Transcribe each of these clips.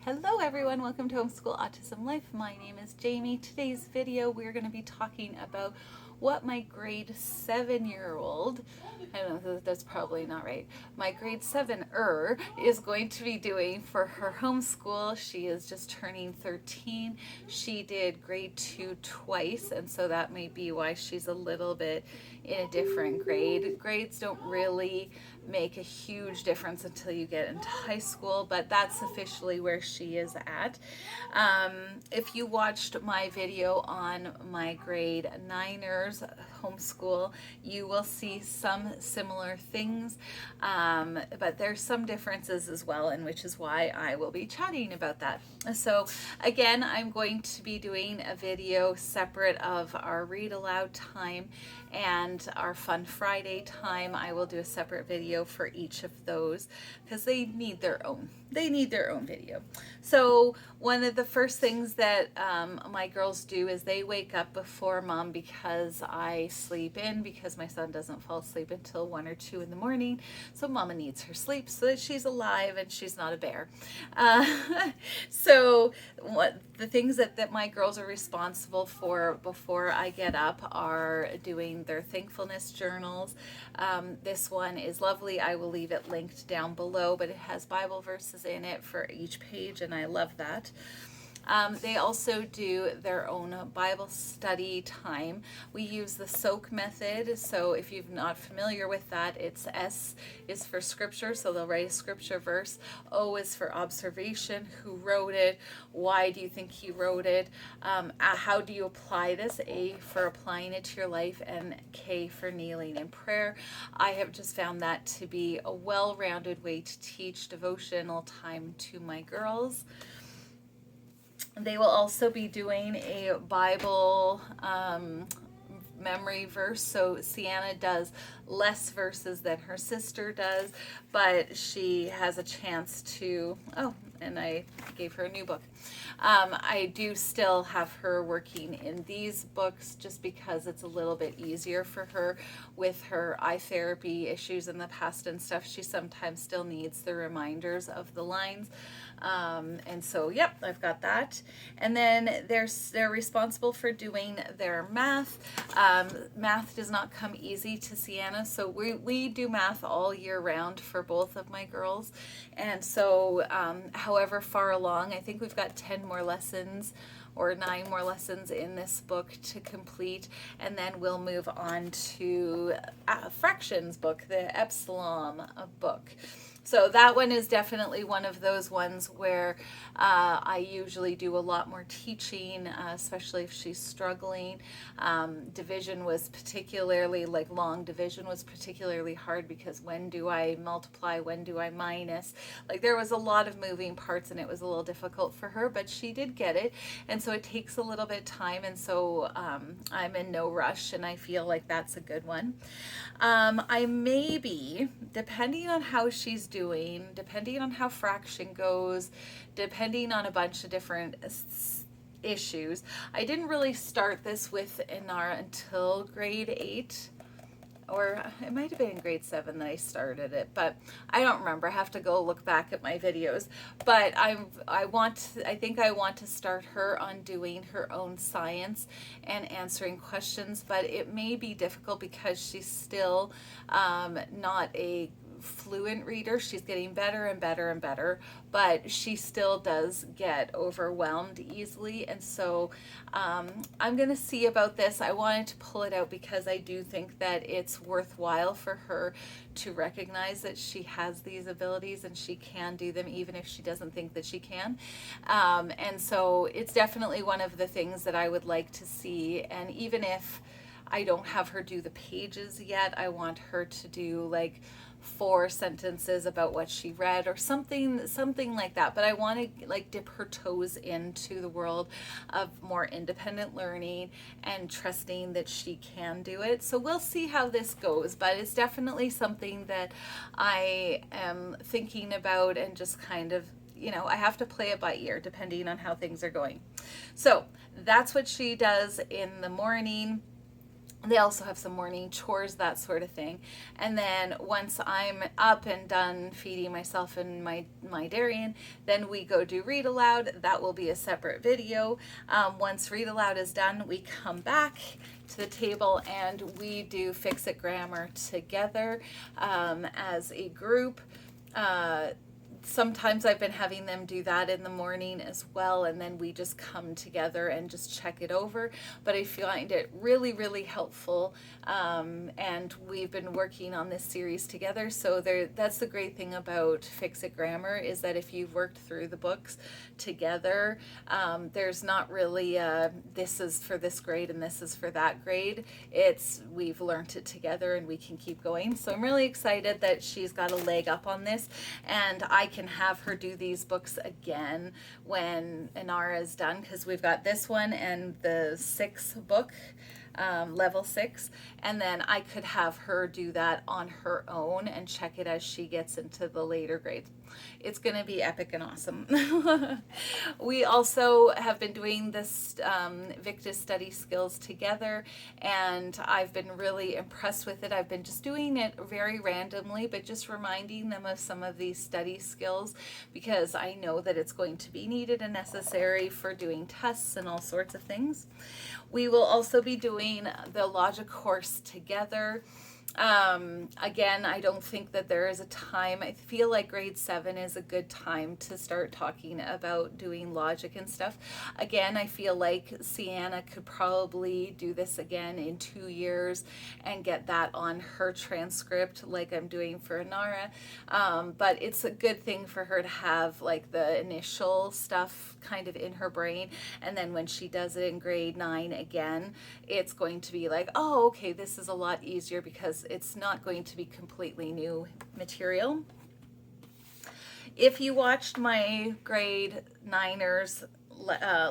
Hello everyone, welcome to Homeschool Autism Life. My name is Jamie. Today's video we're going to be talking about what my grade 7-year-old, I don't know, that's probably not right, my grade 7-er is going to be doing for her homeschool. She is just turning 13. She did grade 2 twice, and so that may be why she's a little bit in a different grade. Grades don't really make a huge difference until you get into high school, but that's officially where she is at. If you watched my video on my grade 9ers homeschool, you will see some similar things, but there's some differences as well, and which is why I will be chatting about that. So again, I'm going to be doing a video separate of our read aloud time and our Fun Friday time. I will do a separate video for each of those because they need their own video. So one of the first things that my girls do is they wake up before mom because I sleep in, because my son doesn't fall asleep until 1 or 2 in the morning. So mama needs her sleep so that she's alive and she's not a bear. So what the things that my girls are responsible for before I get up are doing their thankfulness journals. This one is lovely. I will leave it linked down below, but it has Bible verses in it for each page, and I love that. They also do their own Bible study time. We use the SOAK method. So if you're not familiar with that, it's S is for scripture. So they'll write a scripture verse. O is for observation. Who wrote it? Why do you think he wrote it? How do you apply this? A for applying it to your life, and K for kneeling in prayer. I have just found that to be a well-rounded way to teach devotional time to my girls. They will also be doing a Bible memory verse. So Sienna does less verses than her sister does, but she has a chance to, and I gave her a new book. I do still have her working in these books just because it's a little bit easier for her with her eye therapy issues in the past and stuff. She sometimes still needs the reminders of the lines. And so, yep, I've got that. And then they're responsible for doing their math. Math does not come easy to Sienna, so we do math all year round for both of my girls. And so, however far along, I think we've got 10 more lessons or 9 more lessons in this book to complete, and then we'll move on to fractions book, the Epsilon book. So that one is definitely one of those ones where I usually do a lot more teaching, especially if she's struggling. Division was particularly, like long division was particularly hard because when do I multiply, when do I minus? Like there was a lot of moving parts and it was a little difficult for her, but she did get it. And so it takes a little bit of time, and so I'm in no rush, and I feel like that's a good one. I may be, depending on how she's doing, depending on how fraction goes, depending on a bunch of different issues. I didn't really start this with Inara until grade 8, or it might have been in grade 7 that I started it, but I don't remember. I have to go look back at my videos. But I think I want to start her on doing her own science and answering questions, but it may be difficult because she's still not a fluent reader. She's getting better and better and better, but she still does get overwhelmed easily. And so I'm going to see about this. I wanted to pull it out because I do think that it's worthwhile for her to recognize that she has these abilities and she can do them even if she doesn't think that she can. And so it's definitely one of the things that I would like to see. And even if I don't have her do the pages yet, I want her to do like 4 sentences about what she read or something like that. But I want to like dip her toes into the world of more independent learning and trusting that she can do it. So we'll see how this goes, but it's definitely something that I am thinking about, and just kind of, I have to play it by ear depending on how things are going. So that's what she does in the morning. They also have some morning chores, that sort of thing. And then once I'm up and done feeding myself and my Darian, then we go do read aloud. That will be a separate video. Once read aloud is done, we come back to the table and we do Fix It Grammar together as a group. Sometimes I've been having them do that in the morning as well, and then we just come together and just check it over. But I find it really, really helpful, and we've been working on this series together. So that's the great thing about Fix It Grammar, is that if you've worked through the books together, there's not really this is for this grade and this is for that grade. We've learned it together and we can keep going. So I'm really excited that she's got a leg up on this, and I can have her do these books again when Inara is done, because we've got this one and the 6th book, level 6, and then I could have her do that on her own and check it as she gets into the later grades. It's going to be epic and awesome. We also have been doing this Victus study skills together, and I've been really impressed with it. I've been just doing it very randomly, but just reminding them of some of these study skills, because I know that it's going to be needed and necessary for doing tests and all sorts of things. We will also be doing the logic course together. Again, I don't think that there is a time. I feel like grade 7 is a good time to start talking about doing logic and stuff. Again, I feel like Sienna could probably do this again in 2 years and get that on her transcript like I'm doing for Inara. But it's a good thing for her to have like the initial stuff kind of in her brain, and then when she does it in grade 9 again, it's going to be like, oh, okay, this is a lot easier because it's not going to be completely new material. If you watched my grade 9ers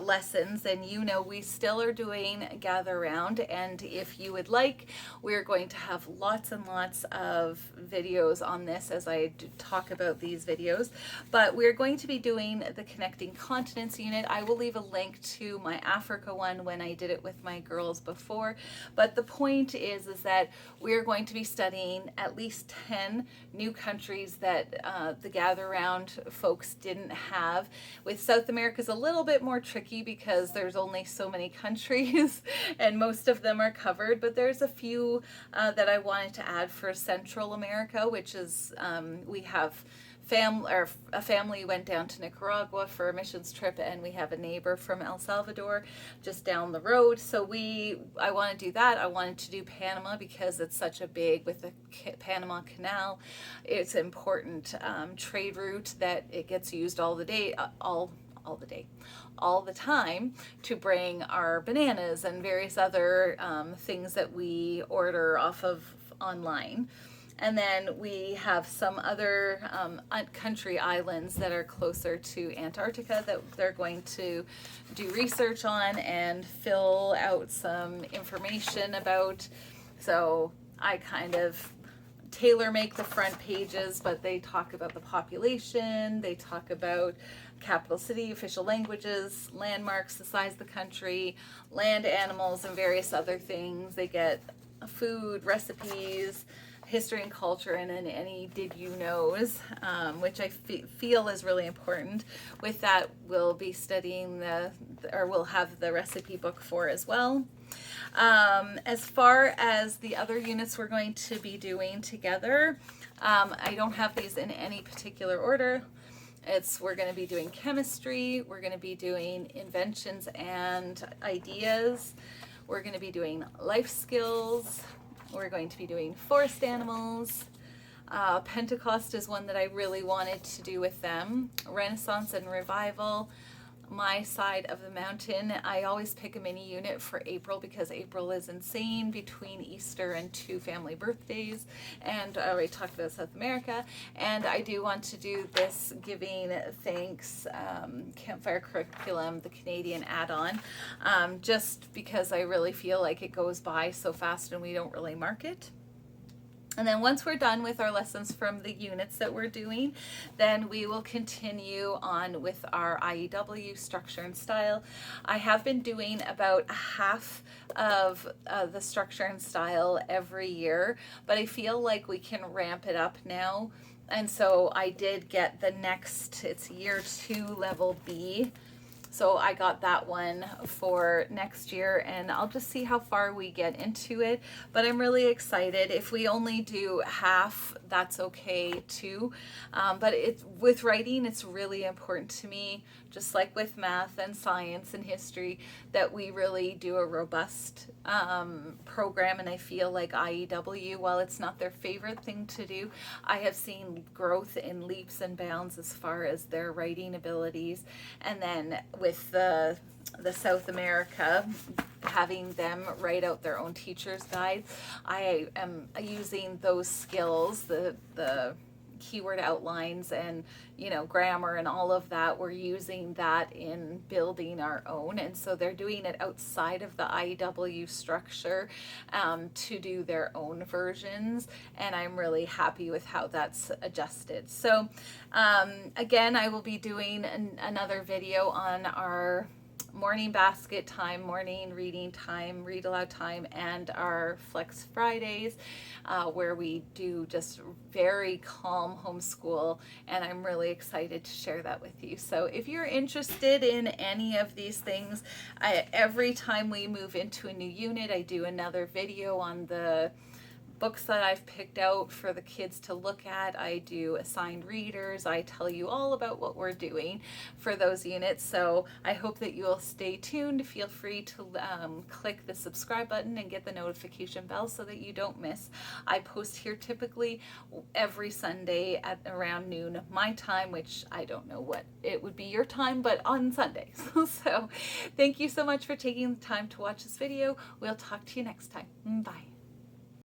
lessons, and you know we still are doing Gather Round, and if you would like, we're going to have lots and lots of videos on this as I talk about these videos. But we're going to be doing the Connecting Continents unit. I will leave a link to my Africa one when I did it with my girls before, but the point is that we're going to be studying at least 10 new countries that the Gather Round folks didn't have. With South America's a little bit more tricky because there's only so many countries and most of them are covered, but there's a few that I wanted to add for Central America, which is we have a family went down to Nicaragua for a missions trip, and we have a neighbor from El Salvador just down the road. So I want to do that. I wanted to do Panama because it's such a big, with the Panama Canal, it's an important trade route that it gets used all the time to bring our bananas and various other things that we order off of online. And then we have some other country islands that are closer to Antarctica that they're going to do research on and fill out some information about. So I kind of tailor make the front pages, but they talk about the population, they talk about capital city, official languages, landmarks, the size of the country, land animals, and various other things. They get food, recipes, history and culture, and then any did you knows, which I feel is really important. With that, we'll be studying we'll have the recipe book for as well. As far as the other units we're going to be doing together, I don't have these in any particular order. We're going to be doing chemistry, we're going to be doing inventions and ideas, we're going to be doing life skills, we're going to be doing forest animals. Pentecost is one that I really wanted to do with them. Renaissance and revival. My side of the mountain. I always pick a mini unit for April because April is insane between Easter and 2 family birthdays. And I already talked about South America. And I do want to do this Giving Thanks Campfire Curriculum, the Canadian add-on, just because I really feel like it goes by so fast and we don't really mark it. And then once we're done with our lessons from the units that we're doing, then we will continue on with our IEW structure and style. I have been doing about half of the structure and style every year, but I feel like we can ramp it up now. And so I did get the next, it's year 2 level B. So I got that one for next year, and I'll just see how far we get into it. But I'm really excited. If we only do half, that's okay too. But with writing, it's really important to me, just like with math and science and history, that we really do a robust program. And I feel like IEW, while it's not their favorite thing to do, I have seen growth in leaps and bounds as far as their writing abilities. And then with the South America, having them write out their own teacher's guide, I am using those skills, the keyword outlines and grammar and all of that. We're using that in building our own, and so they're doing it outside of the IEW structure to do their own versions, and I'm really happy with how that's adjusted. So again, I will be doing another video on our morning basket time, morning reading time, read aloud time, and our Flex Fridays, where we do just very calm homeschool, and I'm really excited to share that with you. So if you're interested in any of these things, every time we move into a new unit, I do another video on the books that I've picked out for the kids to look at. I do assigned readers. I tell you all about what we're doing for those units. So I hope that you'll stay tuned. Feel free to click the subscribe button and get the notification bell so that you don't miss. I post here typically every Sunday at around noon my time, which I don't know what it would be your time, but on Sundays. So thank you so much for taking the time to watch this video. We'll talk to you next time. Bye.